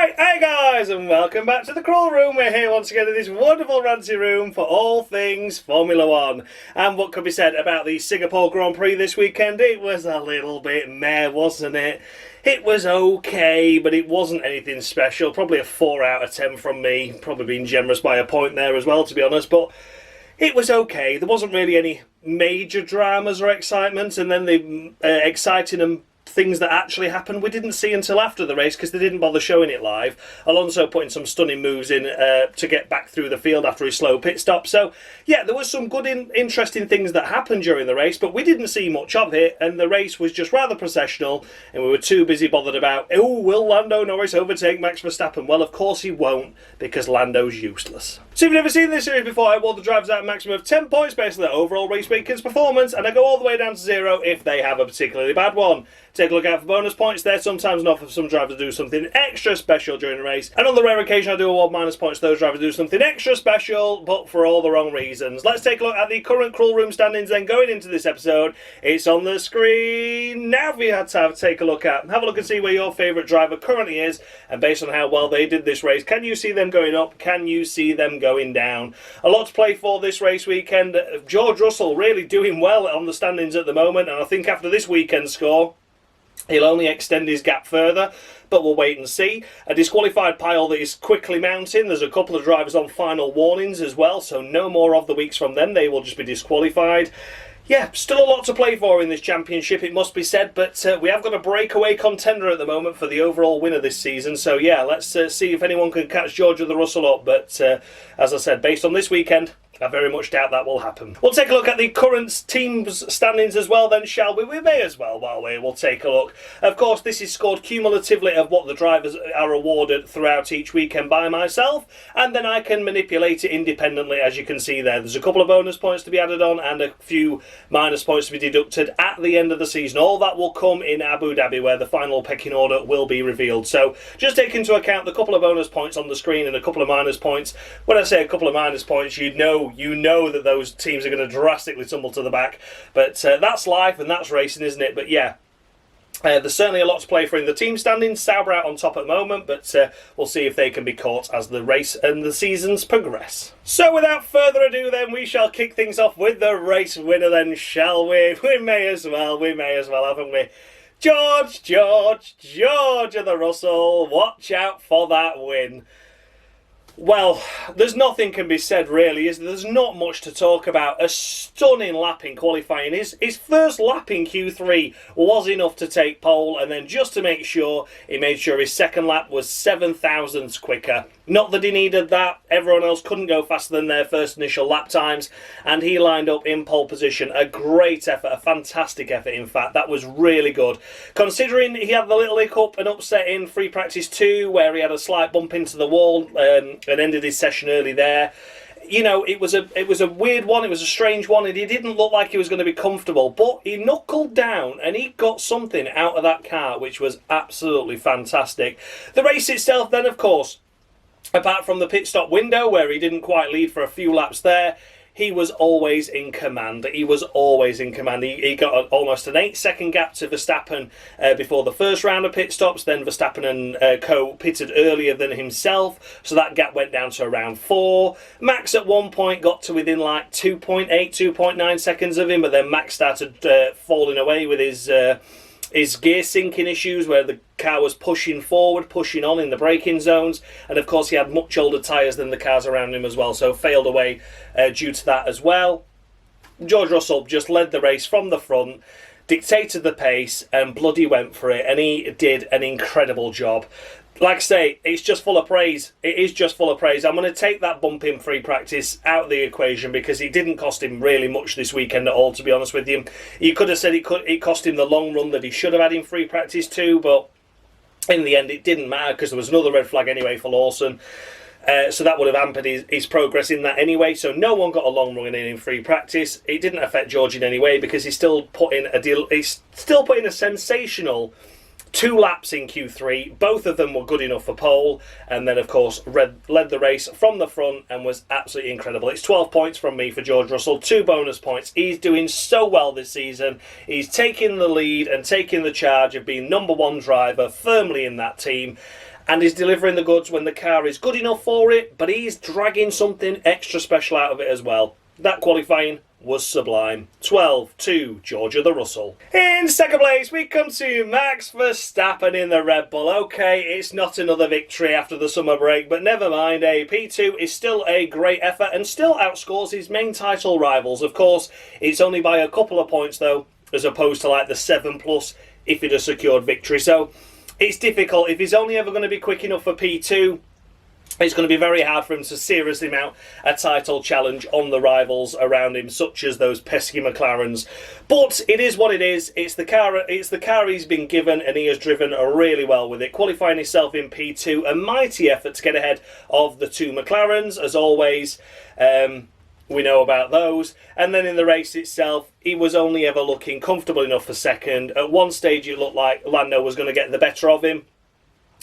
Right, hey guys, and welcome back to the Crawl Room. We're here once again in this wonderful ranty room for all things Formula One. And what could be said about the Singapore Grand Prix this weekend? It was a little bit meh, wasn't it? It was okay, but it wasn't anything special. Probably a 4 out of 10 from me. Probably being generous by a point there as well, to be honest. But it was okay. There wasn't really any major dramas or excitement. And then the exciting and things that actually happened we didn't see until after the race because they didn't bother showing it live. Alonso putting some stunning moves in to get back through the field after his slow pit stop. So yeah, there was some good interesting things that happened during the race, but we didn't see much of it, and the race was just rather processional, and we were too busy bothered about, oh, will Lando Norris overtake Max Verstappen? Well, of course he won't, because Lando's useless. So if you've never seen this series before, I award the drivers out a maximum of 10 points based on their overall race weekend's performance, and I go all the way down to 0 if they have a particularly bad one. Take a look out for bonus points. They're sometimes enough for some drivers to do something extra special during the race, and on the rare occasion I do award minus points to those drivers who do something extra special, but for all the wrong reasons. Let's take a look at the current Crawl Room standings then going into this episode. It's on the screen now for you to take a look at. Have a look and see where your favourite driver currently is, and based on how well they did this race, can you see them going up? Can you see them going down? A lot to play for this race weekend. George Russell really doing well on the standings at the moment, and I think after this weekend score he'll only extend his gap further, but we'll wait and see. A disqualified pile that is quickly mounting. There's a couple of drivers on final warnings as well, so no more of the weeks from them. They will just be disqualified. Yeah, still a lot to play for in this championship, it must be said, but we have got a breakaway contender at the moment for the overall winner this season. So yeah, let's see if anyone can catch George or the Russell up, but as I said, based on this weekend, I very much doubt that will happen. We'll take a look at the current team's standings as well then, shall we? We may as well while we'll take a look. Of course, this is scored cumulatively of what the drivers are awarded throughout each weekend by myself, and then I can manipulate it independently, as you can see there. There's a couple of bonus points to be added on and a few minus points to be deducted at the end of the season. All that will come in Abu Dhabi, where the final pecking order will be revealed. So just take into account the couple of bonus points on the screen and a couple of minus points. When I say a couple of minus points, you know that those teams are going to drastically tumble to the back, but that's life and that's racing, isn't it? But yeah, there's certainly a lot to play for in the team standings. Sauber out on top at the moment, but we'll see if they can be caught as the race and the seasons progress. So without further ado then, we shall kick things off with the race winner then, shall we? We may as well, haven't we? George of the Russell, watch out for that win. Well, there's nothing can be said really, is there? There's not much to talk about. A stunning lap in qualifying. His first lap in Q3 was enough to take pole, and then just to make sure, he made sure his second lap was 7 thousandths quicker. Not that he needed that, everyone else couldn't go faster than their first initial lap times, and he lined up in pole position. A great effort, a fantastic effort in fact, that was really good. Considering he had the little hiccup and upset in free practice 2, where he had a slight bump into the wall and ended his session early there. You know, it was a weird one, it was a strange one, and he didn't look like he was going to be comfortable, but he knuckled down and he got something out of that car, which was absolutely fantastic. The race itself then, of course, apart from the pit stop window where he didn't quite lead for a few laps there, he was always in command. He got almost an 8-second gap to Verstappen before the first round of pit stops. Then Verstappen and co pitted earlier than himself, so that gap went down to around 4. Max at one point got to within like 2.8, 2.9 seconds of him, but then Max started falling away with his gear syncing issues, where the car was pushing forward, pushing on in the braking zones, and of course he had much older tyres than the cars around him as well, so failed away due to that as well. George Russell just led the race from the front, dictated the pace, and bloody went for it, and he did an incredible job. Like I say, it's just full of praise. It is just full of praise. I'm going to take that bump in free practice out of the equation because it didn't cost him really much this weekend at all, to be honest with you. You could have said it cost him the long run that he should have had in free practice too, but in the end it didn't matter because there was another red flag anyway for Lawson. So that would have hampered his progress in that anyway. So no one got a long run in free practice. It didn't affect George in any way because he's still put in a sensational 2 laps in Q3, both of them were good enough for pole, and then of course led the race from the front and was absolutely incredible. It's 12 points from me for George Russell, 2 bonus points. He's doing so well this season. He's taking the lead and taking the charge of being #1 driver firmly in that team, and he's delivering the goods when the car is good enough for it, but he's dragging something extra special out of it as well. That qualifying was sublime. 12-2, Georgia the Russell. In second place, we come to Max Verstappen in the Red Bull. Okay, it's not another victory after the summer break, but never mind. A P2 is still a great effort and still outscores his main title rivals. Of course, it's only by a couple of points, though, as opposed to like the 7+ if he'd have secured victory. So it's difficult. If he's only ever going to be quick enough for P2, it's going to be very hard for him to seriously mount a title challenge on the rivals around him, such as those pesky McLarens. But it is what it is. It's the car he's been given, and he has driven really well with it, qualifying himself in P2. A mighty effort to get ahead of the two McLarens, as always. We know about those. And then in the race itself, he was only ever looking comfortable enough for second. At one stage, it looked like Lando was going to get the better of him,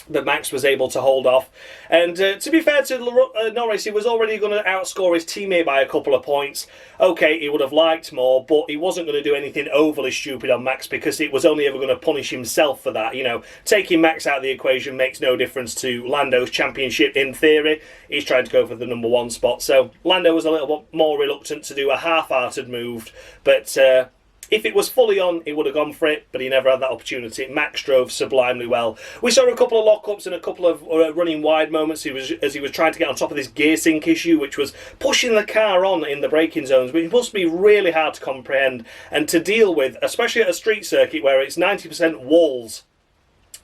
but Max was able to hold off. And to be fair to Norris, he was already going to outscore his teammate by a couple of points. Okay, he would have liked more, but he wasn't going to do anything overly stupid on Max because it was only ever going to punish himself for that. You know, taking Max out of the equation makes no difference to Lando's championship in theory. He's trying to go for the number 1 spot. So Lando was a little bit more reluctant to do a half-hearted move, but if it was fully on, he would have gone for it, but he never had that opportunity. Max drove sublimely well. We saw a couple of lock-ups and a couple of running wide moments as he was trying to get on top of this gear sync issue, which was pushing the car on in the braking zones, which must be really hard to comprehend and to deal with, especially at a street circuit where it's 90% walls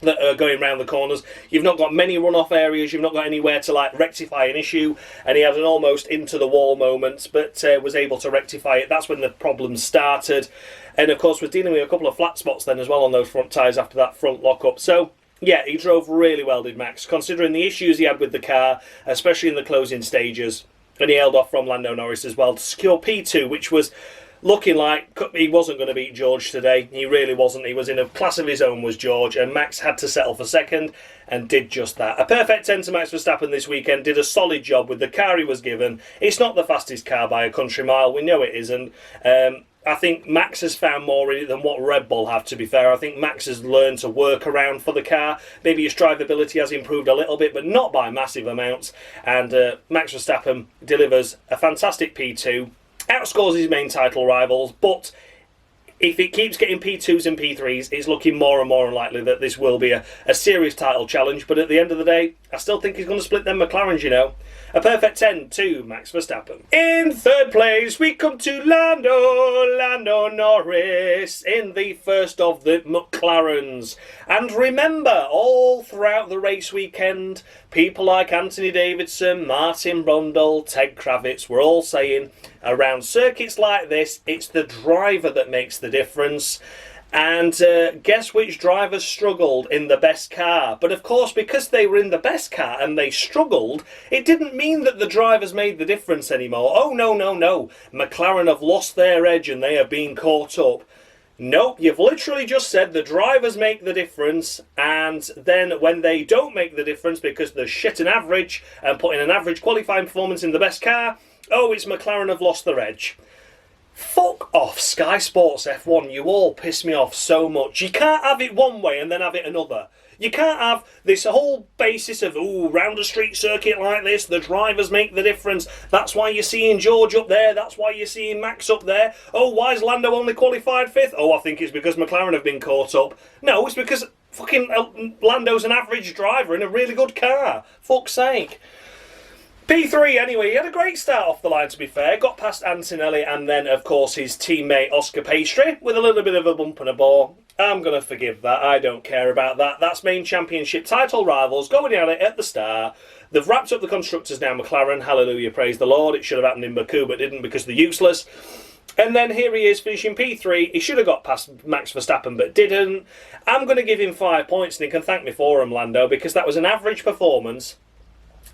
that are going around the corners. You've not got many runoff areas, you've not got anywhere to like rectify an issue, and he had an almost into the wall moment, but was able to rectify it. That's when the problems started, and of course was dealing with a couple of flat spots then as well on those front tyres after that front lock-up. So yeah, he drove really well, did Max, considering the issues he had with the car, especially in the closing stages, and he held off from Lando Norris as well to secure P2, which was looking like he wasn't going to beat George today. He really wasn't. He was in a class of his own, was George, and Max had to settle for second and did just that. A perfect 10 to Max Verstappen this weekend. Did a solid job with the car he was given. It's not the fastest car by a country mile. We know it isn't. I think Max has found more in it than what Red Bull have, to be fair. I think Max has learned to work around for the car. Maybe his drivability has improved a little bit, but not by massive amounts. And Max Verstappen delivers a fantastic P2. Outscores his main title rivals, but if it keeps getting P2s and P3s, it's looking more and more unlikely that this will be a serious title challenge. But at the end of the day, I still think he's going to split them McLarens, you know. A perfect 10 to Max Verstappen. In third place, we come to Lando Norris in the first of the McLarens. And remember, all throughout the race weekend, people like Anthony Davidson, Martin Brundle, Ted Kravitz were all saying, around circuits like this, it's the driver that makes the difference. And guess which drivers struggled in the best car? But of course, because they were in the best car and they struggled, it didn't mean that the drivers made the difference anymore. Oh, no. McLaren have lost their edge and they have been caught up. Nope, you've literally just said the drivers make the difference, and then when they don't make the difference because they're shit and average and putting an average qualifying performance in the best car, oh, it's McLaren have lost their edge. Fuck off, Sky Sports F1, you all piss me off so much. You can't have it one way and then have it another. You can't have this whole basis of, ooh, round a street circuit like this, the drivers make the difference. That's why you're seeing George up there. That's why you're seeing Max up there. Oh, why is Lando only qualified 5th? Oh, I think it's because McLaren have been caught up. No, it's because fucking Lando's an average driver in a really good car. Fuck's sake. P3 anyway, he had a great start off the line, to be fair. Got past Antonelli and then, of course, his teammate Oscar Piastri with a little bit of a bump and a bore. I'm going to forgive that. I don't care about that. That's main championship title rivals going at it at the start. They've wrapped up the constructors now, McLaren. Hallelujah, praise the Lord. It should have happened in Baku, but didn't because they're useless. And then here he is finishing P3. He should have got past Max Verstappen, but didn't. I'm going to give him 5 points, and he can thank me for him, Lando, because that was an average performance.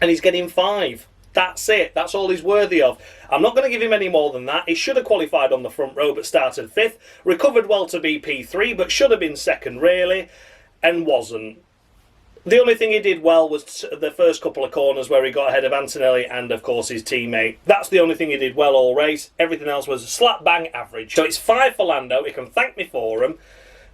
And he's getting 5. That's it. That's all he's worthy of. I'm not going to give him any more than that. He should have qualified on the front row but started 5th. Recovered well to be P3 but should have been 2nd really and wasn't. The only thing he did well was the first couple of corners where he got ahead of Antonelli and of course his teammate. That's the only thing he did well all race. Everything else was slap bang average. So it's 5 for Lando. He can thank me for him.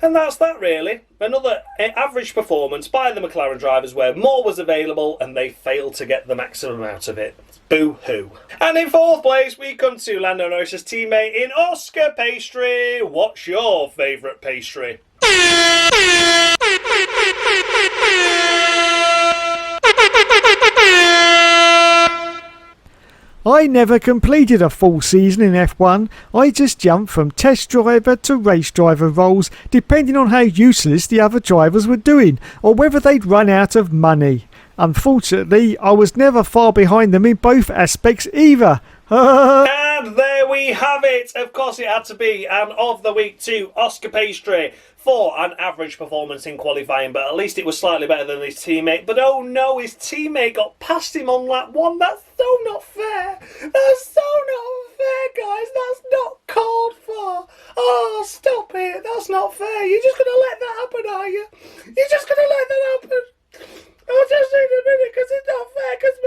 And that's that, really. Another average performance by the McLaren drivers where more was available and they failed to get the maximum out of it. Boo-hoo. And in fourth place, we come to Lando Norris's teammate in Oscar Pastry. What's your favourite pastry? I never completed a full season in F1. I just jumped from test driver to race driver roles depending on how useless the other drivers were doing or whether they'd run out of money. Unfortunately, I was never far behind them in both aspects either. And there we have it. Of course it had to be an of the week to Oscar Pastry for an average performance in qualifying, but at least it was slightly better than his teammate. But oh no, his teammate got past him on lap 1. That's so not fair. That's so not fair, guys. That's not called for. Oh, stop it. That's not fair. You're just going to let that happen, are you? You're just going to let that happen? I'll just need a minute because it's not fair because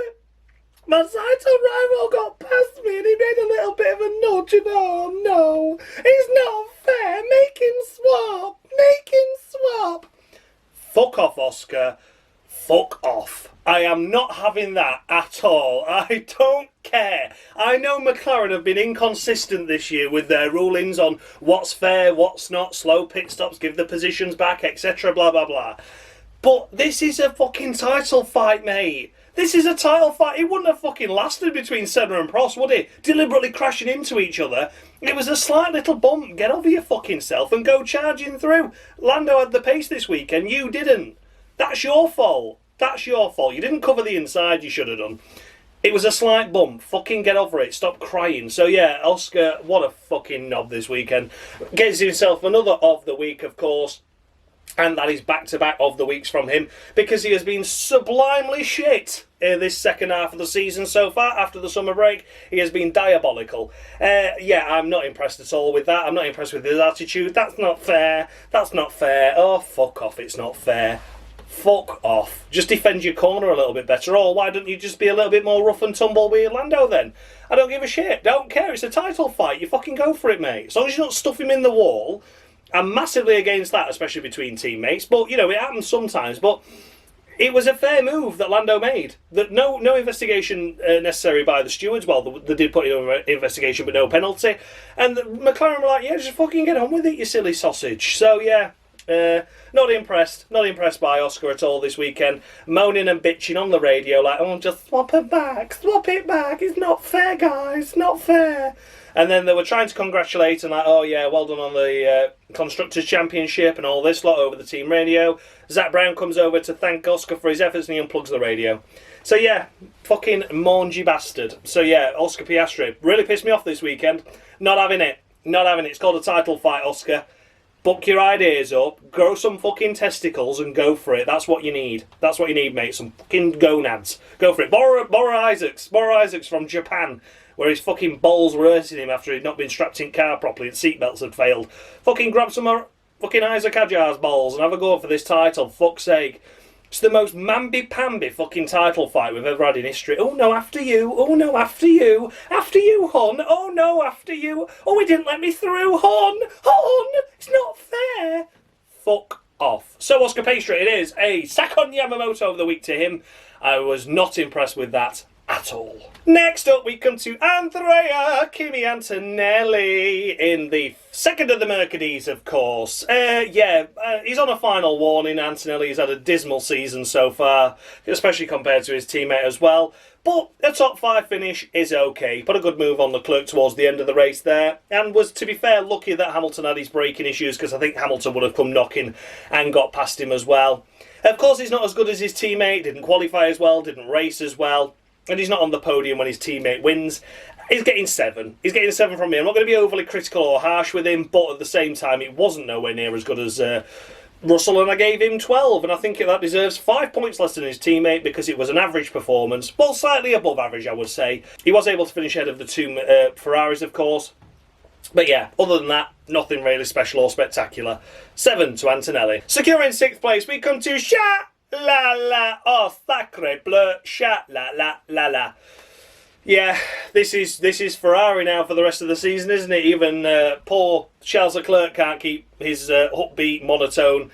my title rival got past me and he made a little bit of a nudge and oh no, it's not fair. Make him swap. Make him swap. Fuck off, Oscar. Fuck off. I am not having that at all. I don't care. I know McLaren have been inconsistent this year with their rulings on what's fair, what's not, slow pit stops, give the positions back, etc. blah blah blah. But this is a fucking title fight, mate. This is a title fight. It wouldn't have fucking lasted between Senna and Prost, would it? Deliberately crashing into each other. It was a slight little bump. Get over your fucking self and go charging through. Lando had the pace this weekend. You didn't. That's your fault. That's your fault. You didn't cover the inside. You should have done. It was a slight bump. Fucking get over it. Stop crying. So yeah, Oscar, what a fucking knob this weekend. Gets himself another of the week, of course. And that is back-to-back of the weeks from him because he has been sublimely shit in this second half of the season so far. After the summer break, he has been diabolical. Yeah, I'm not impressed at all with that. I'm not impressed with his attitude. That's not fair. That's not fair. Oh, fuck off. It's not fair. Fuck off. Just defend your corner a little bit better. Or why don't you just be a little bit more rough and tumble with Lando then? I don't give a shit. Don't care. It's a title fight. You fucking go for it, mate. As long as you don't stuff him in the wall. I'm massively against that, especially between teammates. But, you know, it happens sometimes. But it was a fair move that Lando made. That no investigation necessary by the stewards. Well, they did put in an investigation, but no penalty. And McLaren were like, yeah, just fucking get on with it, you silly sausage. So, yeah, not impressed. Not impressed by Oscar at all this weekend. Moaning and bitching on the radio like, oh, just swap it back. Swap it back. It's not fair, guys. Not fair. And then they were trying to congratulate and like, oh yeah, well done on the Constructors' Championship and all this lot over the team radio. Zach Brown comes over to thank Oscar for his efforts and he unplugs the radio. So yeah, fucking mangy bastard. So yeah, Oscar Piastri really pissed me off this weekend. Not having it. Not having it. It's called a title fight, Oscar. Buck your ideas up, grow some fucking testicles and go for it. That's what you need. That's what you need, mate. Some fucking gonads. Go for it. Borrow Isaacs from Japan, where his fucking balls were hurting him after he'd not been strapped in car properly and seatbelts had failed. Fucking grab some more fucking Isaac Ajar's balls and have a go for this title, fuck's sake. It's the most mamby-pamby fucking title fight we've ever had in history. Oh no, after you. Oh no, after you. After you, hon. Oh no, after you. Oh, he didn't let me through, hon. Hon, it's not fair. Fuck off. So, Oscar Pastry, it is a sack on Yamamoto of the week to him. I was not impressed with that at all. Next up, we come to Andrea Kimi Antonelli in the second of the Mercedes, of course. He's on a final warning. Antonelli's had a dismal season so far, especially compared to his teammate as well. But a top 5 finish is okay. Put a good move on the clerk towards the end of the race there, and was, to be fair, lucky that Hamilton had his braking issues, because I think Hamilton would have come knocking and got past him as well. Of course, he's not as good as his teammate, didn't qualify as well, didn't race as well. And he's not on the podium when his teammate wins. He's getting 7. He's getting 7 from me. I'm not going to be overly critical or harsh with him, but at the same time, it wasn't nowhere near as good as Russell, and I gave him 12. And I think that deserves 5 points less than his teammate because it was an average performance. Well, slightly above average, I would say. He was able to finish ahead of the 2 Ferraris, of course. But yeah, other than that, nothing really special or spectacular. 7 to Antonelli. Securing 6th place, we come to La la, oh sacre bleu, sha la la la la. Yeah, this is Ferrari now for the rest of the season, isn't it? Even poor Charles Leclerc can't keep his upbeat, monotone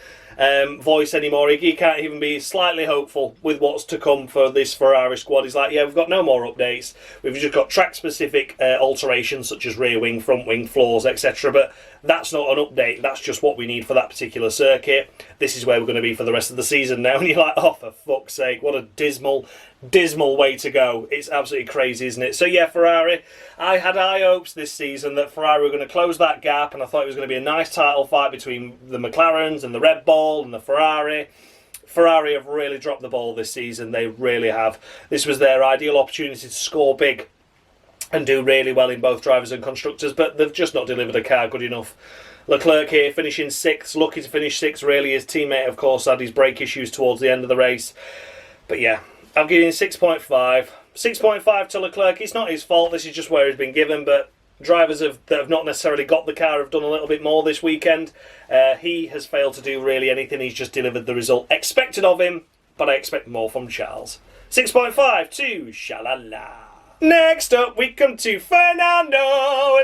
voice anymore. He can't even be slightly hopeful with what's to come for this Ferrari squad. He's like, yeah, we've got no more updates. We've just got track-specific alterations such as rear wing, front wing, floors, etc. But that's not an update. That's just what we need for that particular circuit. This is where we're going to be for the rest of the season now. And you're like, oh, for fuck's sake, what a dismal way to go. It's absolutely crazy, isn't it? So yeah, Ferrari, I had high hopes this season that Ferrari were going to close that gap, and I thought it was going to be a nice title fight between the McLarens and the Red Bull and the Ferrari. Ferrari have really dropped the ball this season. They really have. This was their ideal opportunity to score big and do really well in both drivers and constructors, but they've just not delivered a car good enough. Leclerc here finishing sixth, lucky to finish sixth really. His teammate, of course, had his brake issues towards the end of the race. But yeah, I'm giving 6.5. 6.5 to Leclerc. It's not his fault. This is just where he's been given. But drivers that have not necessarily got the car have done a little bit more this weekend. He has failed to do really anything. He's just delivered the result expected of him. But I expect more from Charles. 6.5 to Shalala. Next up, we come to Fernando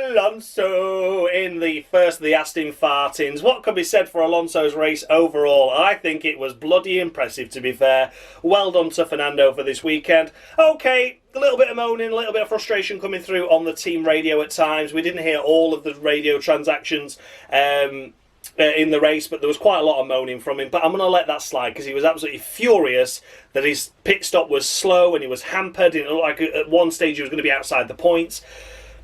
Alonso in the first of the Aston Martins. What could be said for Alonso's race overall? I think it was bloody impressive, to be fair. Well done to Fernando for this weekend. Okay, a little bit of moaning, a little bit of frustration coming through on the team radio at times. We didn't hear all of the radio transactions in the race, but there was quite a lot of moaning from him. But I'm going to let that slide because he was absolutely furious that his pit stop was slow and he was hampered. It looked like at one stage he was going to be outside the points.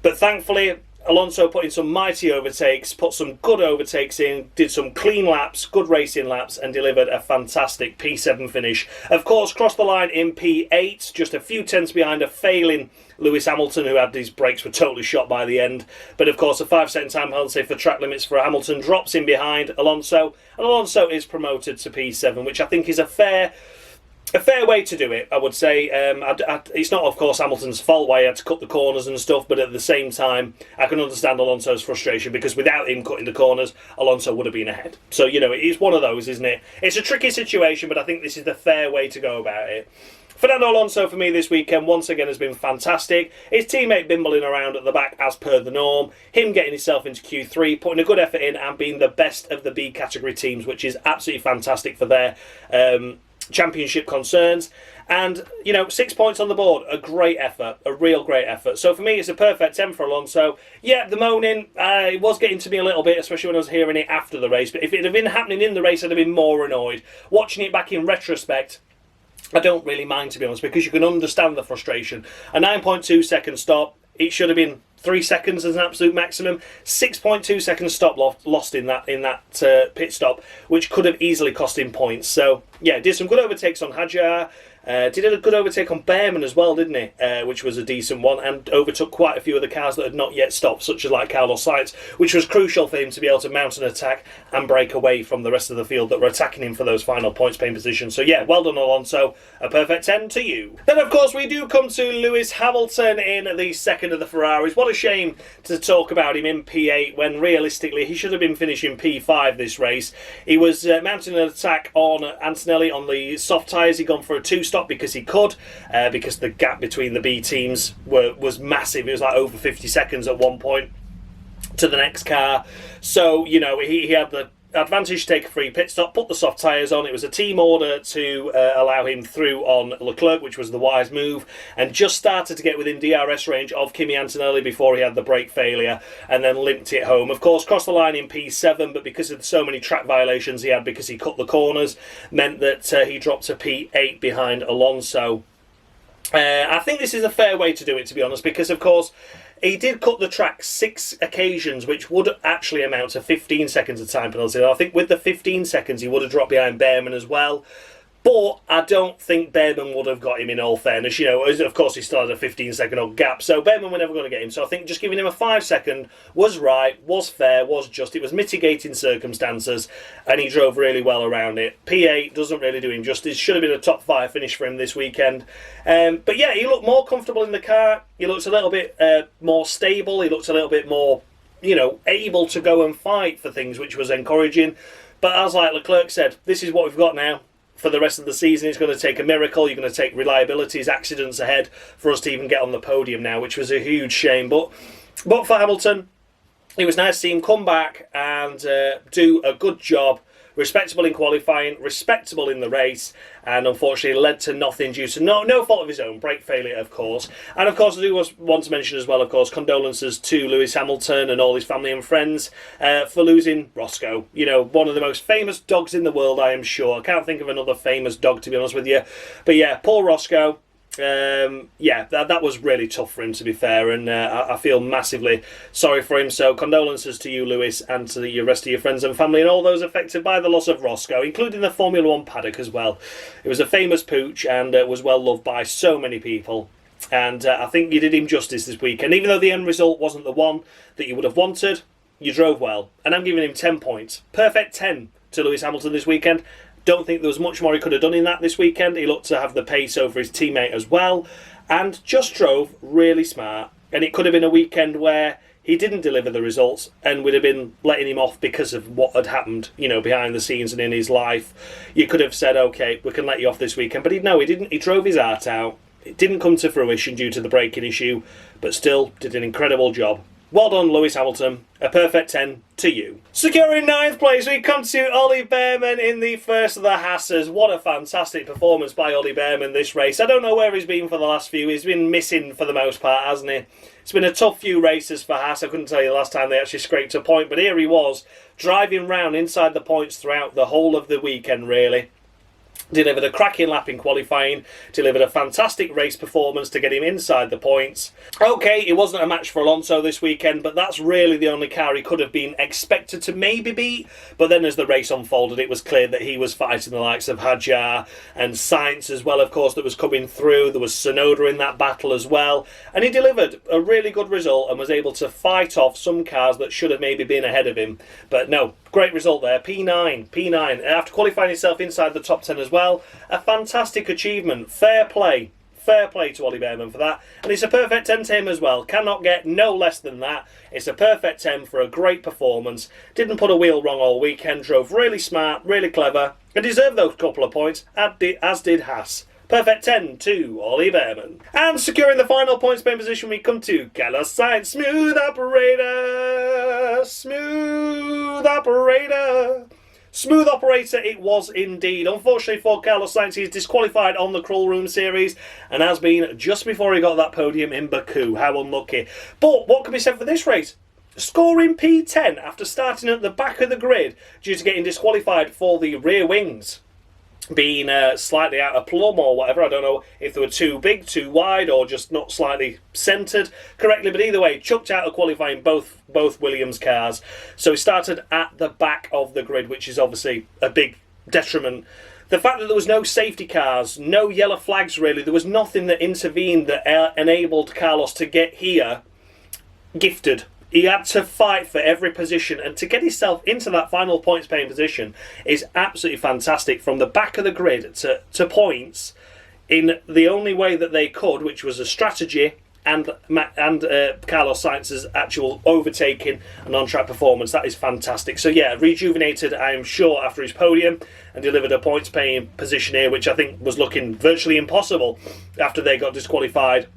But thankfully, Alonso put in some mighty overtakes, put some good overtakes in, did some clean laps, good racing laps, and delivered a fantastic P7 finish. Of course, crossed the line in P8, just a few tenths behind a failing Lewis Hamilton, who had his brakes were totally shot by the end. But of course, a 5-second time penalty for track limits for Hamilton drops in behind Alonso, and Alonso is promoted to P7, which I think is a fair way to do it, I would say. It's not, of course, Hamilton's fault why he had to cut the corners and stuff, but at the same time, I can understand Alonso's frustration because without him cutting the corners, Alonso would have been ahead. So, you know, it's one of those, isn't it? It's a tricky situation, but I think this is the fair way to go about it. Fernando Alonso for me this weekend once again has been fantastic. His teammate bimbling around at the back as per the norm. Him getting himself into Q3, putting a good effort in and being the best of the B category teams, which is absolutely fantastic for their championship concerns. And, you know, 6 points on the board, a great effort, a real great effort. So for me, it's a perfect 10 for Alonso. Yeah, the moaning, it was getting to me a little bit, especially when I was hearing it after the race. But if it had been happening in the race, I'd have been more annoyed. Watching it back in retrospect, I don't really mind, to be honest, because you can understand the frustration. A 9.2 second stop, it should have been 3 seconds as an absolute maximum. 6.2 seconds stop lost in that pit stop, which could have easily cost him points. So yeah, did some good overtakes on Hadjar. Did a good overtake on Behrman as well, didn't he? Which was a decent one, and overtook quite a few of the cars that had not yet stopped, such as like Carlos Sainz, which was crucial for him to be able to mount an attack and break away from the rest of the field that were attacking him for those final points paying positions. So yeah, well done Alonso, a perfect 10 to you. Then of course we do come to Lewis Hamilton in the second of the Ferraris. What a shame to talk about him in P8 when realistically he should have been finishing P5 this race. He was mounting an attack on Antonelli on the soft tyres. He'd gone for a 2-stop because he could, because the gap between the B teams was massive. It was like over 50 seconds at one point to the next car. So, you know, he had the advantage to take a free pit stop, put the soft tyres on. It was a team order to allow him through on Leclerc, which was the wise move, and just started to get within DRS range of Kimi Antonelli before he had the brake failure and then limped it home. Of course, crossed the line in P7, but because of so many track violations he had because he cut the corners, meant that he dropped to P8 behind Alonso. I think this is a fair way to do it, to be honest, because of course he did cut the track 6 occasions, which would actually amount to 15 seconds of time penalty. I think with the 15 seconds, he would have dropped behind Behrman as well. But I don't think Behrman would have got him, in all fairness. You know, of course, he still had a 15-second odd gap, so Behrman were never going to get him. So I think just giving him a 5-second was right, was fair, was just. It was mitigating circumstances, and he drove really well around it. P8 doesn't really do him justice. Should have been a top 5 finish for him this weekend. But yeah, he looked more comfortable in the car. He looked a little bit more stable. He looked a little bit more, you know, able to go and fight for things, which was encouraging. But as like Leclerc said, this is what we've got now. for the rest of the season. It's going to take a miracle. You're going to take reliabilities, accidents ahead for us to even get on the podium now, which was a huge shame. But for Hamilton, it was nice to see him come back and do a good job. Respectable in qualifying, respectable in the race, and unfortunately led to nothing due to no fault of his own, brake failure, of course. And of course, I do want to mention as well, of course, condolences to Lewis Hamilton and all his family and friends for losing Roscoe. You know, one of the most famous dogs in the world, I am sure. I can't think of another famous dog, to be honest with you. But yeah, poor Roscoe. That was really tough for him, to be fair, and I feel massively sorry for him. So condolences to you, Lewis, and to the rest of your friends and family and all those affected by the loss of Roscoe, including the Formula 1 paddock as well. It was a famous pooch and was well loved by so many people, and I think you did him justice this weekend. Even though the end result wasn't the one that you would have wanted, you drove well, and I'm giving him 10 points. Perfect 10 to Lewis Hamilton this weekend. Don't think there was much more he could have done in that this weekend. He looked to have the pace over his teammate as well, and just drove really smart. And it could have been a weekend where he didn't deliver the results and would have been letting him off because of what had happened, you know, behind the scenes and in his life. You could have said, okay, we can let you off this weekend. But he didn't. He drove his heart out. It didn't come to fruition due to the braking issue, but still did an incredible job. Well done, Lewis Hamilton. A perfect 10 to you. Securing 9th place, we come to Ollie Behrman in the first of the Haasers. What a fantastic performance by Ollie Behrman this race. I don't know where he's been for the last few. He's been missing for the most part, hasn't he? It's been a tough few races for Haas. I couldn't tell you the last time they actually scraped a point, but here he was, driving round inside the points throughout the whole of the weekend, really. Delivered a cracking lap in qualifying, delivered a fantastic race performance to get him inside the points. Okay, it wasn't a match for Alonso this weekend, but that's really the only car he could have been expected to maybe beat. But then as the race unfolded, it was clear that he was fighting the likes of Hadjar and Sainz as well, of course, that was coming through. There was Tsunoda in that battle as well. And he delivered a really good result and was able to fight off some cars that should have maybe been ahead of him. But no, great result there. P9. After qualifying himself inside the top 10 as well. A fantastic achievement. Fair play to Ollie Behrman for that. And it's a perfect 10 to him as well. Cannot get no less than that. It's a perfect 10 for a great performance. Didn't put a wheel wrong all weekend. Drove really smart, really clever. And deserved those couple of points, as did Haas. Perfect 10 to Ollie Behrman. And securing the final points paying position, we come to Carlos Sainz. Smooth operator. Smooth operator it was indeed. Unfortunately for Carlos Sainz, he's disqualified on the Crawl Room Series and has been just before he got that podium in Baku. How unlucky. But what can be said for this race? Scoring P10 after starting at the back of the grid due to getting disqualified for the rear wings being slightly out of plumb or whatever. I don't know if they were too big, too wide, or just not slightly centred correctly, but either way, chucked out of qualifying both Williams cars. So he started at the back of the grid, which is obviously a big detriment. The fact that there was no safety cars, no yellow flags really, there was nothing that intervened that enabled Carlos to get here gifted. He had to fight for every position, and to get himself into that final points paying position is absolutely fantastic. From the back of the grid to points in the only way that they could, which was a strategy and Carlos Sainz's actual overtaking and on-track performance. That is fantastic. So yeah, rejuvenated, I am sure, after his podium, and delivered a points paying position here, which I think was looking virtually impossible after they got disqualified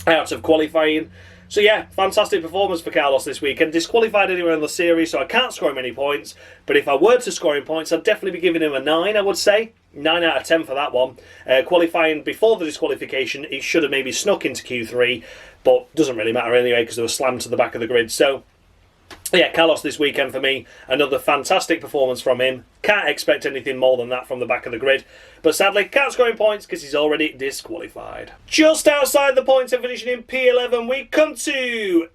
out of qualifying. So yeah, fantastic performance for Carlos this weekend. Disqualified anywhere in the series, so I can't score him any points. But if I were to score him points, I'd definitely be giving him a 9, I would say. 9 out of 10 for that one. Qualifying before the disqualification, he should have maybe snuck into Q3, but doesn't really matter anyway because they were slammed to the back of the grid. So yeah, Carlos this weekend for me, another fantastic performance from him. Can't expect anything more than that from the back of the grid. But sadly, can't score him points because he's already disqualified. Just outside the points and finishing in P11, we come to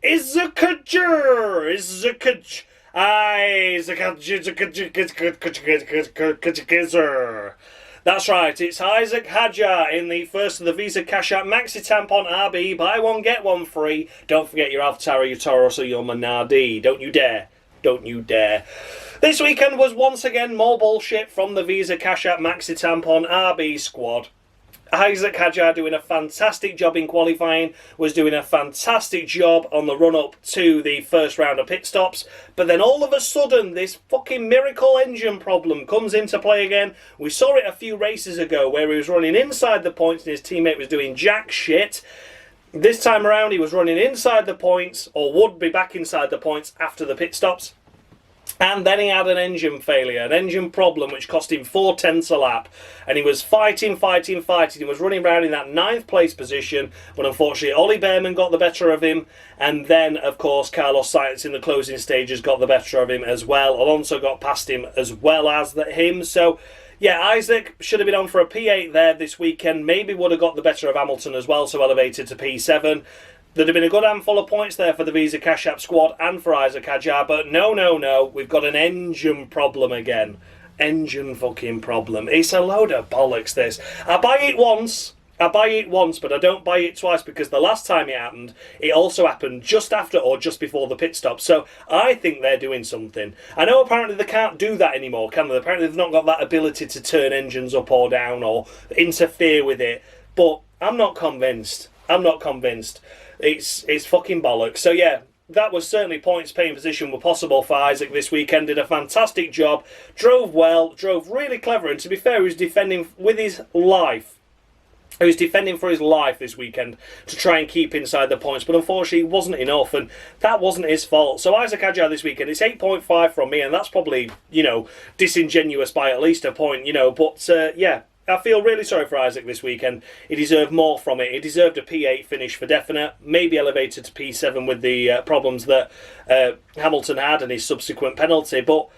That's right, it's Isaac Hadjar in the first of the Visa Cash App Maxi Tampon RB. Buy one, get one free. Don't forget your Alphatara, your Taurus, or your Minardi. Don't you dare. Don't you dare. This weekend was once again more bullshit from the Visa Cash App Maxi Tampon RB squad. Isaac Hadjar doing a fantastic job in qualifying, was doing a fantastic job on the run-up to the first round of pit stops, but then all of a sudden this fucking miracle engine problem comes into play again. We saw it a few races ago where he was running inside the points and his teammate was doing jack shit. This time around he was running inside the points, or would be back inside the points after the pit stops. And then he had an engine failure, an engine problem, which cost him 4/10 a lap. And he was fighting. He was running around in that 9th place position, but unfortunately Ollie Behrman got the better of him. And then, of course, Carlos Sainz in the closing stages got the better of him as well. Alonso got past him as well as him. So, yeah, Isaac should have been on for a P8 there this weekend. Maybe would have got the better of Hamilton as well, so elevated to P7. There'd have been a good handful of points there for the Visa Cash App squad and for Isaac Hadjar, but no, we've got an engine problem again. Engine fucking problem. It's a load of bollocks, this. I buy it once, but I don't buy it twice, because the last time it happened, it also happened just after or just before the pit stop. So I think they're doing something. I know apparently they can't do that anymore, can they? Apparently they've not got that ability to turn engines up or down or interfere with it, but I'm not convinced. It's fucking bollocks. So yeah, that was certainly points paying position were possible for Isaac this weekend. Did a fantastic job, drove well, drove really clever, and to be fair, he was defending with his life. He was defending for his life this weekend to try and keep inside the points, but unfortunately it wasn't enough, and that wasn't his fault. So Isaac Hadjar this weekend, it's 8.5 from me, and that's probably, disingenuous by at least a point, but yeah. I feel really sorry for Isaac this weekend. He deserved more from it. He deserved a P8 finish for definite. Maybe elevated to P7 with the problems that Hamilton had and his subsequent penalty. But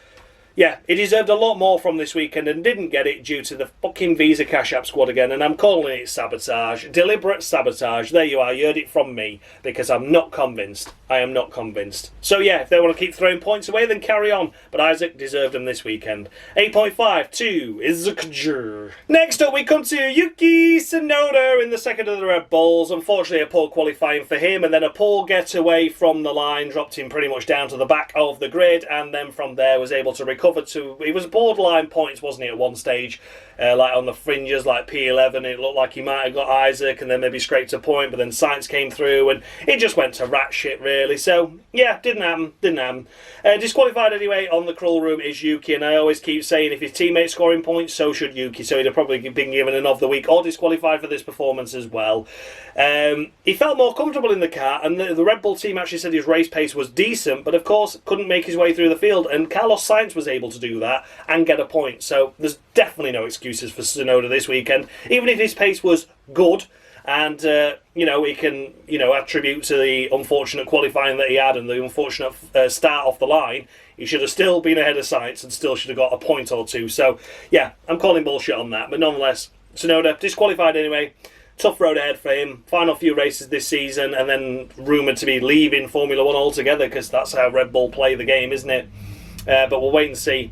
yeah, he deserved a lot more from this weekend and didn't get it due to the fucking Visa Cash App squad again. And I'm calling it sabotage. Deliberate sabotage. There you are. You heard it from me, because I'm not convinced. I am not convinced. So yeah, if they want to keep throwing points away, then carry on. But Isaac deserved them this weekend. 8.5 to Isaac. Next up, we come to Yuki Tsunoda in the second of the Red Bulls. Unfortunately, a poor qualifying for him, and then a poor getaway from the line, dropped him pretty much down to the back of the grid, and then from there was able to recover to, it was borderline points, wasn't he, at one stage, like on the fringes, like P11, it looked like he might have got Isaac and then maybe scraped a point, but then Sainz came through and it just went to rat shit really. So yeah, didn't happen. Disqualified anyway on the crawl room is Yuki, and I always keep saying if his teammate's scoring points, so should Yuki, so he'd have probably been given an of the week or disqualified for this performance as well. He felt more comfortable in the car, and the Red Bull team actually said his race pace was decent, but of course couldn't make his way through the field, and Carlos Sainz was able to do that and get a point. So there's definitely no excuses for Tsunoda this weekend, even if his pace was good. And, he can, attribute to the unfortunate qualifying that he had and the unfortunate start off the line. He should have still been ahead of Sainz and still should have got a point or two. So, yeah, I'm calling bullshit on that. But nonetheless, Tsunoda disqualified anyway. Tough road ahead for him. Final few races this season, and then rumoured to be leaving Formula 1 altogether, because that's how Red Bull play the game, isn't it? But we'll wait and see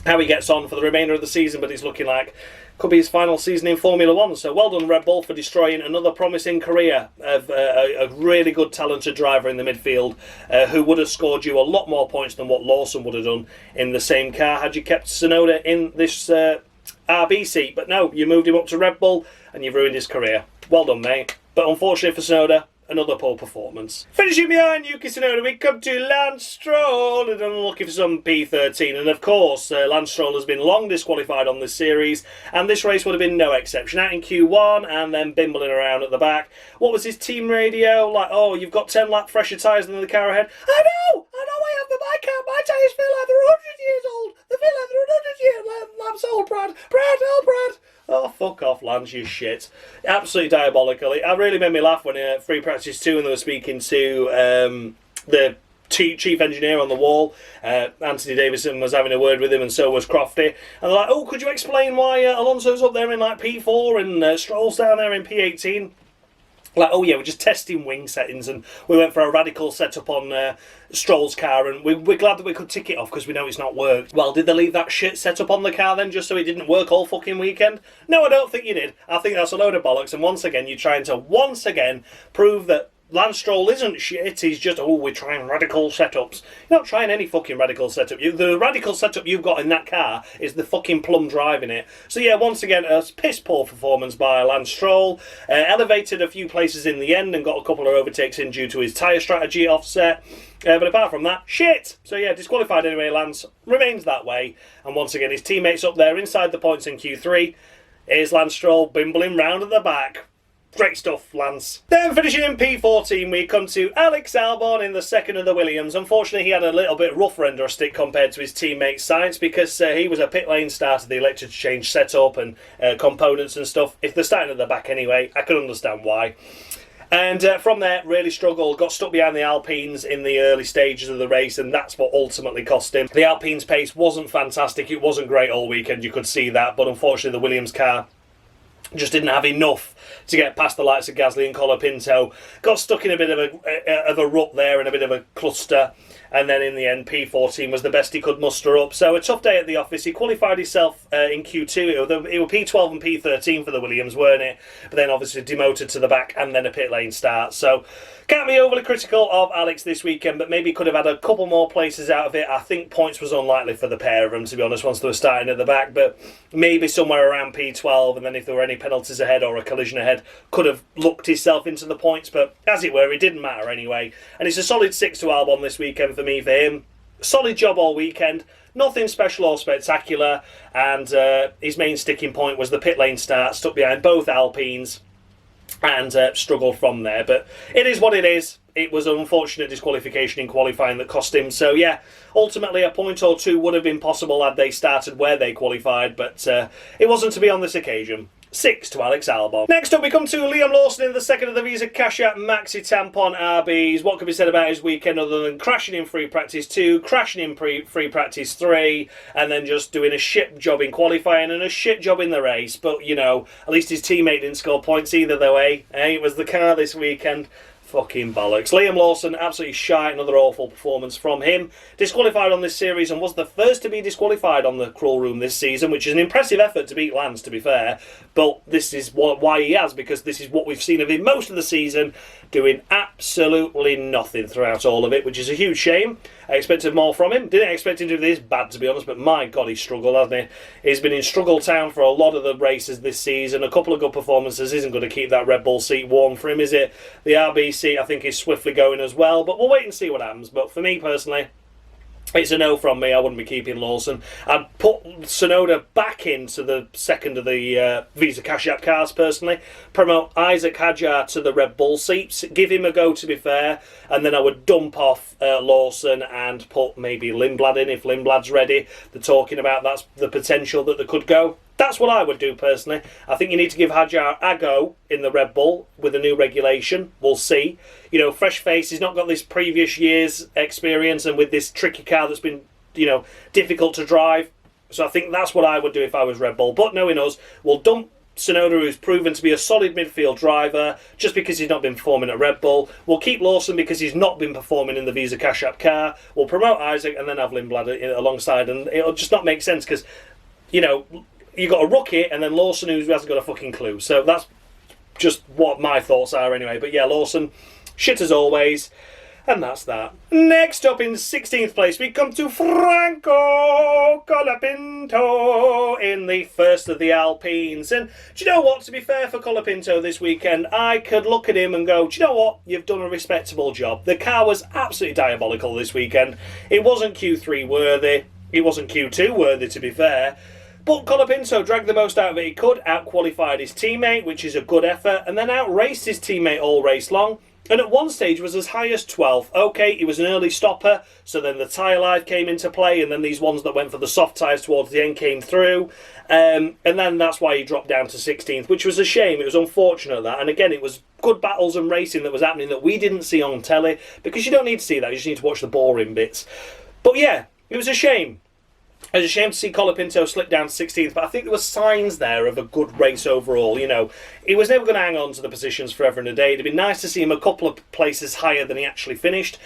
how he gets on for the remainder of the season, but it's looking like could be his final season in Formula 1. So well done, Red Bull, for destroying another promising career of a really good, talented driver in the midfield who would have scored you a lot more points than what Lawson would have done in the same car had you kept Tsunoda in this RB seat. But no, you moved him up to Red Bull and you've ruined his career. Well done, mate. But unfortunately for Tsunoda, another poor performance. Finishing behind Yuki Tsunoda, we come to Lance Stroll, and I'm looking for some P13. And of course, Lance Stroll has been long disqualified on this series, and this race would have been no exception. Out in Q1, and then bimbling around at the back. What was his team radio? Like, oh, you've got 10 lap fresher tyres than the car ahead. I know, I have my car. My tyres feel like they're 100 years old. They feel like they're 100 laps old, Brad. Brad. Oh, fuck off, Lance, you shit. Absolutely diabolical. It really made me laugh when Free Practice 2 and they were speaking to the chief engineer on the wall. Anthony Davidson was having a word with him, and so was Crofty. And they're like, oh, could you explain why Alonso's up there in like P4 and Stroll's down there in P18? Like, oh yeah, we're just testing wing settings, and we went for a radical setup on Stroll's car, and we're glad that we could tick it off because we know it's not worked. Well, did they leave that shit setup on the car then just so it didn't work all fucking weekend? No, I don't think you did. I think that's a load of bollocks, and once again, you're trying to prove that Lance Stroll isn't shit, he's just, we're trying radical setups. You're not trying any fucking radical setup. The radical setup you've got in that car is the fucking plum driving it. So yeah, once again, a piss poor performance by Lance Stroll. Elevated a few places in the end and got a couple of overtakes in due to his tyre strategy offset. But apart from that, shit! So yeah, disqualified anyway, Lance. Remains that way. And once again, his teammates up there inside the points in Q3. Here's Lance Stroll bimbling round at the back. Great stuff, Lance. Then finishing in P14, we come to Alex Albon in the second of the Williams. Unfortunately, he had a little bit rougher end of a stick compared to his teammate Sainz because he was a pit lane starter. They elected to change setup and components and stuff. If they're starting at the back anyway, I can understand why. And from there, really struggled, got stuck behind the Alpines in the early stages of the race, and that's what ultimately cost him. The Alpines' pace wasn't fantastic, it wasn't great all weekend, you could see that, but unfortunately the Williams car just didn't have enough to get past the likes of Gasly and Colapinto. Got stuck in a bit of a rut there and a bit of a cluster. And then in the end, P14 was the best he could muster up. So a tough day at the office. He qualified himself in Q2. It was P12 and P13 for the Williams, weren't it? But then obviously demoted to the back and then a pit lane start. So can't be overly critical of Alex this weekend, but maybe could have had a couple more places out of it. I think points was unlikely for the pair of them, to be honest, once they were starting at the back. But maybe somewhere around P12, and then if there were any penalties ahead or a collision ahead, could have looked himself into the points. But as it were, it didn't matter anyway. And it's a solid 6 to Albon this weekend for me, for him. Solid job all weekend. Nothing special or spectacular. And his main sticking point was the pit lane start, stuck behind both Alpines. And struggled from there. But it is what it is. It was an unfortunate disqualification in qualifying that cost him. So yeah, ultimately a point or two would have been possible had they started where they qualified. But it wasn't to be on this occasion. 6 to Alex Albon. Next up we come to Liam Lawson in the second of the Visa Cash App Maxi Tampon RBs. What could be said about his weekend other than crashing in free practice 2, crashing in free practice 3, and then just doing a shit job in qualifying and a shit job in the race. But, you know, at least his teammate didn't score points either the way. It was the car this weekend. Fucking bollocks. Liam Lawson, absolutely shite. Another awful performance from him. Disqualified on this series and was the first to be disqualified on the Crawl Room this season, which is an impressive effort to beat Lance, to be fair. But this is why he has, because this is what we've seen of him most of the season, doing absolutely nothing throughout all of it, which is a huge shame. I expected more from him. Didn't expect him to do this bad, to be honest, but my God, he's struggled, hasn't he? He's been in struggle town for a lot of the races this season. A couple of good performances isn't going to keep that Red Bull seat warm for him, is it? The RB seat, I think, is swiftly going as well, but we'll wait and see what happens. But for me, personally, it's a no from me. I wouldn't be keeping Lawson. I'd put Tsunoda back into the second of the Visa Cash App cars, personally. Promote Isaac Hadjar to the Red Bull seats. Give him a go, to be fair. And then I would dump off Lawson and put maybe Lindblad in if Lindblad's ready. They're talking about that's the potential that they could go. That's what I would do, personally. I think you need to give Hadjar a go in the Red Bull with a new regulation. We'll see. You know, fresh face. He's not got this previous year's experience, and with this tricky car that's been, you know, difficult to drive. So I think that's what I would do if I was Red Bull. But knowing us, we'll dump Tsunoda, who's proven to be a solid midfield driver, just because he's not been performing at Red Bull. We'll keep Lawson because he's not been performing in the Visa Cash App car. We'll promote Isaac and then have Lindblad alongside, and it'll just not make sense because, you know, you got a rookie and then Lawson who hasn't got a fucking clue. So that's just what my thoughts are anyway. But yeah, Lawson, shit as always. And that's that. Next up in 16th place, we come to Franco Colapinto in the first of the Alpines. And do you know what? To be fair for Colapinto this weekend, I could look at him and go, do you know what? You've done a respectable job. The car was absolutely diabolical this weekend. It wasn't Q3 worthy. It wasn't Q2 worthy, to be fair. But Colapinto dragged the most out of it he could, out-qualified his teammate, which is a good effort, and then out-raced his teammate all race long. And at one stage was as high as 12th. Okay, he was an early stopper, so then the tyre life came into play, and then these ones that went for the soft tyres towards the end came through. And then that's why he dropped down to 16th, which was a shame. It was unfortunate, that. And again, it was good battles and racing that was happening that we didn't see on telly, because you don't need to see that, you just need to watch the boring bits. But yeah, it was a shame. It was a shame to see Colapinto slip down to 16th, but I think there were signs there of a good race overall. You know, he was never going to hang on to the positions forever and a day. It'd be nice to see him a couple of places higher than he actually finished.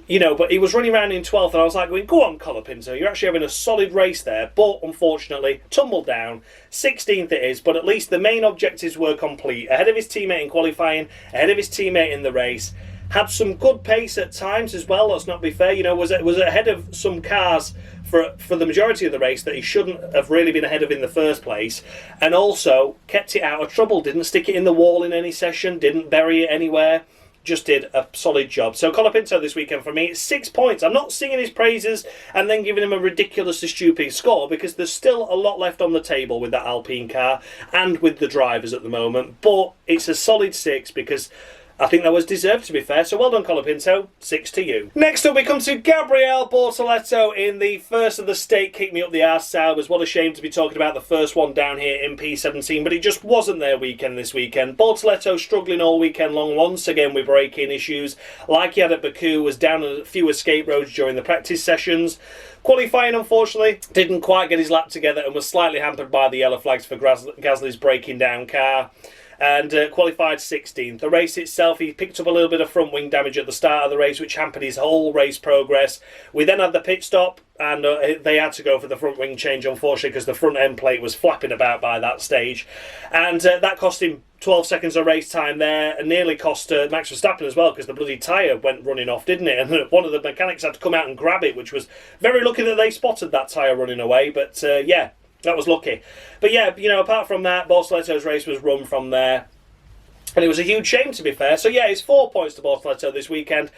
You know, but he was running around in 12th, and I was like going, go on, Colapinto, you're actually having a solid race there. But, unfortunately, tumbled down. 16th it is, but at least the main objectives were complete. Ahead of his teammate in qualifying, ahead of his teammate in the race. had some good pace at times as well, let's not be fair. Was ahead of some cars for the majority of the race that he shouldn't have really been ahead of in the first place, and also kept it out of trouble, didn't stick it in the wall in any session, didn't bury it anywhere, just did a solid job. So Colapinto this weekend for me, it's 6 points. I'm not singing his praises and then giving him a ridiculously stupid score, because there's still a lot left on the table with that Alpine car and with the drivers at the moment, but it's a solid 6 because I think that was deserved, to be fair. So well done, Colapinto. 6 to you. Next up, we come to Gabriele Bortoleto in the first of the state Kick Me Up the Arse Salvers. What a shame to be talking about the first one down here in P17, but it just wasn't their weekend this weekend. Bortoleto struggling all weekend long, once again with braking issues, like he had at Baku, was down a few escape roads during the practice sessions. Qualifying, unfortunately, didn't quite get his lap together and was slightly hampered by the yellow flags for Gasly's breaking down car, and qualified 16th. The race itself, he picked up a little bit of front wing damage at the start of the race, which hampered his whole race progress. We then had the pit stop, and they had to go for the front wing change, unfortunately, because the front end plate was flapping about by that stage, and that cost him 12 seconds of race time there, and nearly cost Max Verstappen as well, because the bloody tyre went running off, didn't it? And one of the mechanics had to come out and grab it, which was very lucky that they spotted that tyre running away. But yeah, that was lucky. But yeah, apart from that, Bortoleto's race was run from there, and it was a huge shame, to be fair. So yeah, it's 4 points to Bortoleto this weekend.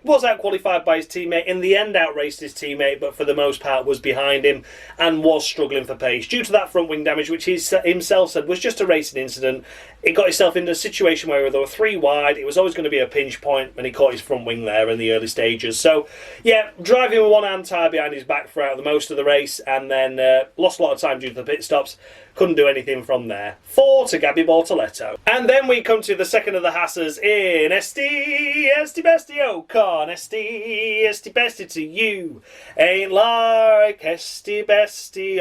Was out-qualified by his teammate. In the end, outraced his teammate, but for the most part was behind him and was struggling for pace. Due to that front wing damage, which he himself said was just a racing incident, it got himself into a situation where there were 3 wide. It was always going to be a pinch point, and he caught his front wing there in the early stages. So yeah, driving with one hand tied behind his back throughout the most of the race, and then lost a lot of time due to the pit stops. Couldn't do anything from there. 4 to Gabby Bortoleto. And then we come to the second of the Hassers in Esti Bestie Ocon. Esti Bestie to you. Ain't like Esti Bestie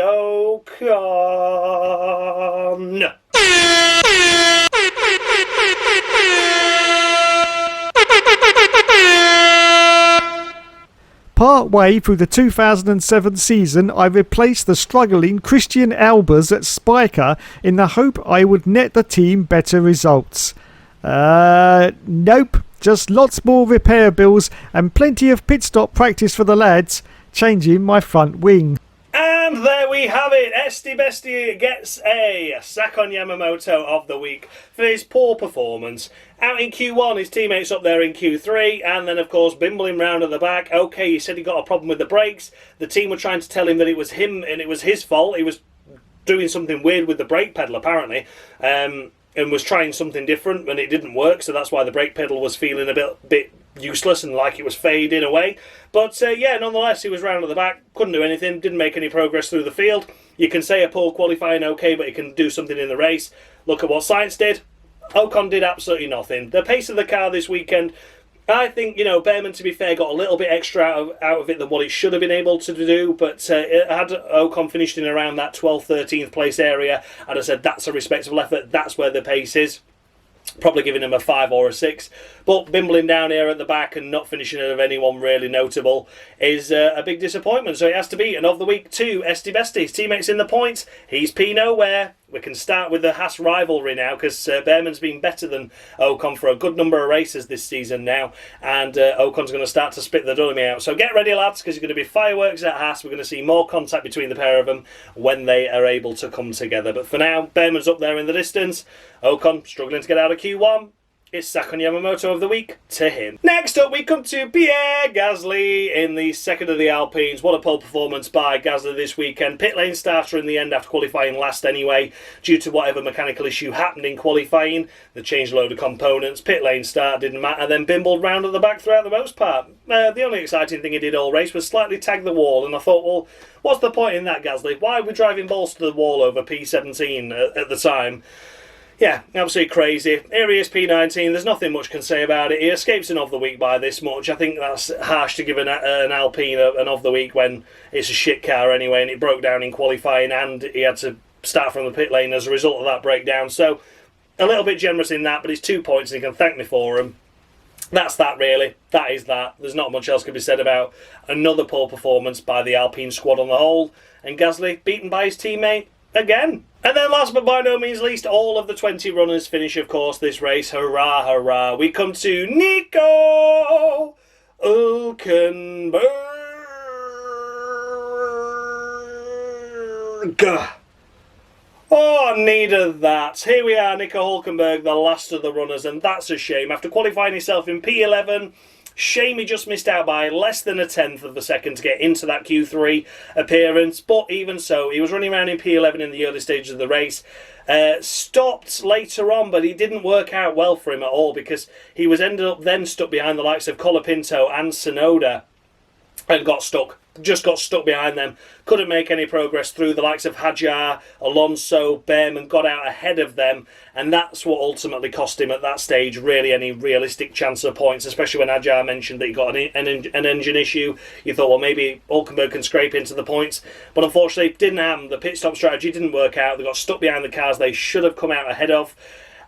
Ocon. Part way through the 2007 season, I replaced the struggling Christian Albers at Spiker in the hope I would net the team better results. Nope, just lots more repair bills and plenty of pit stop practice for the lads, changing my front wing. And there we have it. Esti Bestie gets a Sakon Yamamoto of the week for his poor performance. Out in Q1, his teammates up there in Q3, and then, of course, bimbling round at the back. Okay, he said he got a problem with the brakes. The team were trying to tell him that it was him and it was his fault. He was doing something weird with the brake pedal, apparently, and was trying something different, and it didn't work, so that's why the brake pedal was feeling a bit useless and like it was fading away. But yeah, nonetheless, he was round at the back, couldn't do anything, didn't make any progress through the field. You can say a poor qualifying, okay, but he can do something in the race. Look at what Sainz did. Ocon did absolutely nothing. The pace of the car this weekend, I think, Behrman, to be fair, got a little bit extra out of it than what it should have been able to do, but had Ocon finished in around that 12th, 13th place area, I'd have said that's a respectable effort, that's where the pace is. Probably giving him a 5 or a 6, but bimbling down here at the back and not finishing ahead of anyone really notable is a big disappointment. So it has to be an of the week to Esti Bestie. His teammates in the points, he's P nowhere. We can start with the Haas rivalry now, because Behrman's been better than Ocon for a good number of races this season now, and Ocon's going to start to spit the dummy out. So get ready, lads, because there's going to be fireworks at Haas. We're going to see more contact between the pair of them when they are able to come together. But for now, Behrman's up there in the distance. Ocon struggling to get out of Q1. It's Sakon Yamamoto of the week to him. Next up, we come to Pierre Gasly in the second of the Alpines. What a pole performance by Gasly this weekend. Pit lane starter in the end after qualifying last anyway, due to whatever mechanical issue happened in qualifying. They changed a load of components. Pit lane start didn't matter, then bimbled round at the back throughout the most part. The only exciting thing he did all race was slightly tag the wall, and I thought, well, what's the point in that, Gasly? Why are we driving balls to the wall over P17 at the time? Yeah, absolutely crazy. Here he is, P19. There's nothing much can say about it. He escapes an of the week by this much. I think that's harsh to give an Alpine an of the week when it's a shit car anyway, and it broke down in qualifying, and he had to start from the pit lane as a result of that breakdown. So a little bit generous in that, but it's 2 points, and he can thank me for them. That's that, really. That is that. There's not much else can be said about another poor performance by the Alpine squad on the whole. And Gasly, beaten by his teammate, again. And then last but by no means least, all of the 20 runners finish, of course, this race. Hurrah, hurrah. We come to Nico Hülkenberg. Oh, needed that. Here we are, Nico Hülkenberg, the last of the runners, and that's a shame. After qualifying himself in P11, shame he just missed out by less than a tenth of a second to get into that Q3 appearance. But even so, he was running around in P11 in the early stages of the race. Stopped later on, but he didn't work out well for him at all because he was ended up then stuck behind the likes of Colapinto and Tsunoda and got stuck. Just got stuck behind them. Couldn't make any progress through the likes of Hadjar, Alonso, Behrman, got out ahead of them, and that's what ultimately cost him at that stage really any realistic chance of points, especially when Hadjar mentioned that he got an engine issue. You thought, well, maybe Hülkenberg can scrape into the points, but unfortunately it didn't happen. The pit stop strategy didn't work out. They got stuck behind the cars they should have come out ahead of.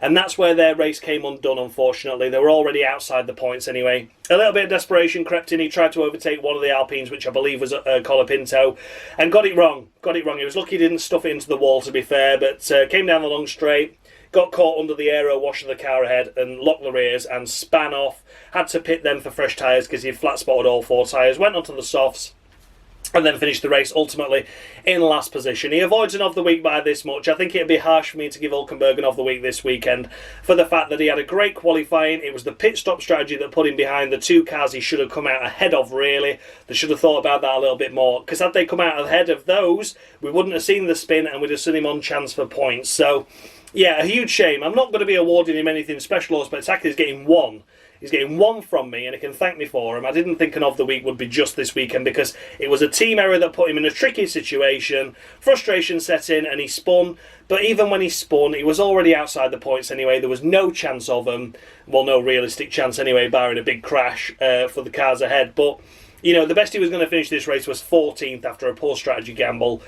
And that's where their race came undone, unfortunately. They were already outside the points anyway. A little bit of desperation crept in. He tried to overtake one of the Alpines, which I believe was Colapinto, and got it wrong. He was lucky he didn't stuff it into the wall, to be fair, but came down the long straight, got caught under the aero wash of the car ahead and locked the rears and span off. Had to pit them for fresh tyres because he flat spotted all 4 tyres. Went onto the softs and then finished the race ultimately in last position. He avoids an of the week by this much. I think it'd be harsh for me to give Hülkenberg an of the week this weekend for the fact that he had a great qualifying. It was the pit stop strategy that put him behind the 2 cars he should have come out ahead of, really. They should have thought about that a little bit more, because had they come out ahead of those, we wouldn't have seen the spin and we'd have seen him on chance for points. So, yeah, a huge shame. I'm not going to be awarding him anything special or spectacular. He's getting 1. He's getting 1 from me, and he can thank me for him. I didn't think an of the week would be just this weekend because it was a team error that put him in a tricky situation. Frustration set in, and he spun. But even when he spun, he was already outside the points anyway. There was no chance of him. Well, no realistic chance anyway, barring a big crash for the cars ahead. But, you know, the best he was going to finish this race was 14th after a poor strategy gamble.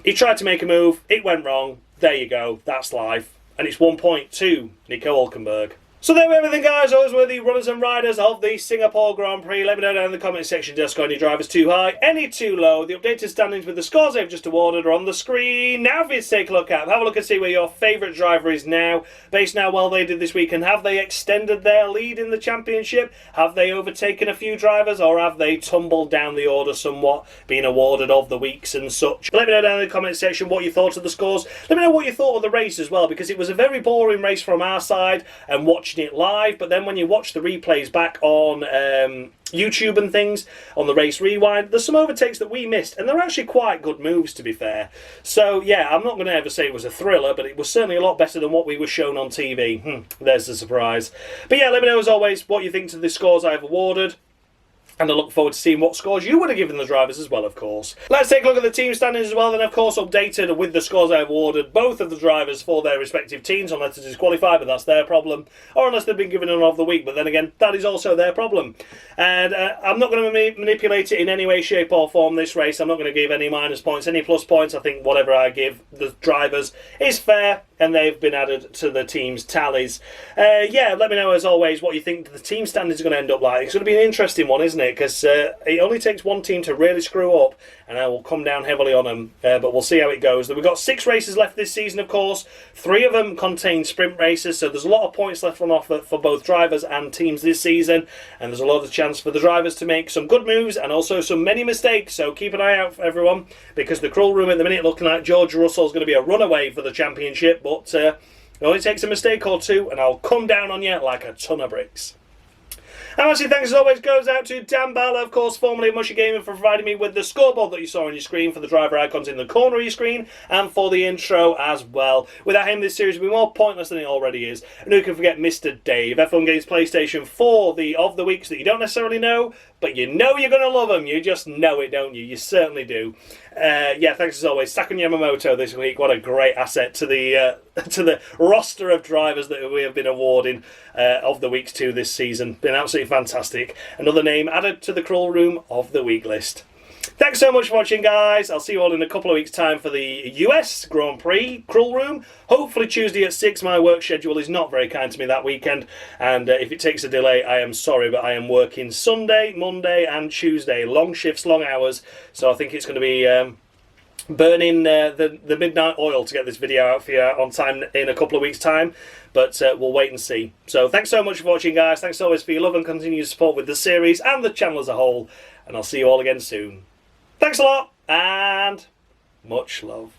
He tried to make a move. It went wrong. There you go. That's life. And it's 1 point to Nico Hülkenberg. So there we have everything, guys. Those were the runners and riders of the Singapore Grand Prix. Let me know down in the comment section, just any drivers too high, any too low. The updated standings with the scores they've just awarded are on the screen. Now for you to take a look at, have a look and see where your favourite driver is now, based now well they did this weekend. Have they extended their lead in the championship? Have they overtaken a few drivers, or have they tumbled down the order somewhat, being awarded of the weeks and such? Let me know down in the comment section what you thought of the scores. Let me know what you thought of the race as well, because it was a very boring race from our side and watching it live, but then when you watch the replays back on YouTube and things, on the race rewind, there's some overtakes that we missed, and they're actually quite good moves, to be fair. So yeah, I'm not going to ever say it was a thriller, but it was certainly a lot better than what we were shown on TV. There's the surprise. But yeah, let me know as always what you think to the scores I've awarded. And I look forward to seeing what scores you would have given the drivers as well, of course. Let's take a look at the team standings as well, then of course updated with the scores I have awarded both of the drivers for their respective teams, unless they're disqualified, but that's their problem, or unless they've been given an of the week, but then again, that is also their problem. And I'm not going to manipulate it in any way, shape or form this race. I'm not going to give any minus points, any plus points. I think whatever I give the drivers is fair, and they've been added to the team's tallies. Yeah, let me know as always what you think the team standings are going to end up like. It's going to be an interesting one, isn't it? Because it only takes one team to really screw up, and I will come down heavily on them. But we'll see how it goes. We've got 6 races left this season, of course. 3 of them contain sprint races, so there's a lot of points left on offer for both drivers and teams this season. And there's a lot of chance for the drivers to make some good moves and also some many mistakes. So keep an eye out for everyone, because the Krull Room at the minute looking like George Russell's going to be a runaway for the championship. But it only takes a mistake or two, and I'll come down on you like a ton of bricks. And massive thanks as always goes out to Dan Bala, of course, formerly of Mushy Gaming, for providing me with the scoreboard that you saw on your screen, for the driver icons in the corner of your screen, and for the intro as well. Without him, this series would be more pointless than it already is. And who can forget Mr. Dave, F1 Games PlayStation 4, the of the weeks that you don't necessarily know, but you know you're going to love them. You just know it, don't you? You certainly do. Yeah, thanks as always. Sakun Yamamoto this week. What a great asset to the roster of drivers that we have been awarding of the weeks to this season. Been absolutely fantastic. Another name added to the Krull Room of the week list. Thanks so much for watching, guys. I'll see you all in a couple of weeks' time for the US Grand Prix Krull Room. Hopefully Tuesday at 6. My work schedule is not very kind to me that weekend, and if it takes a delay, I am sorry, but I am working Sunday, Monday and Tuesday. Long shifts, long hours, so I think it's going to be burning the midnight oil to get this video out for you on time in a couple of weeks' time, but we'll wait and see. So thanks so much for watching, guys. Thanks always for your love and continued support with the series and the channel as a whole, and I'll see you all again soon. Thanks a lot, and much love.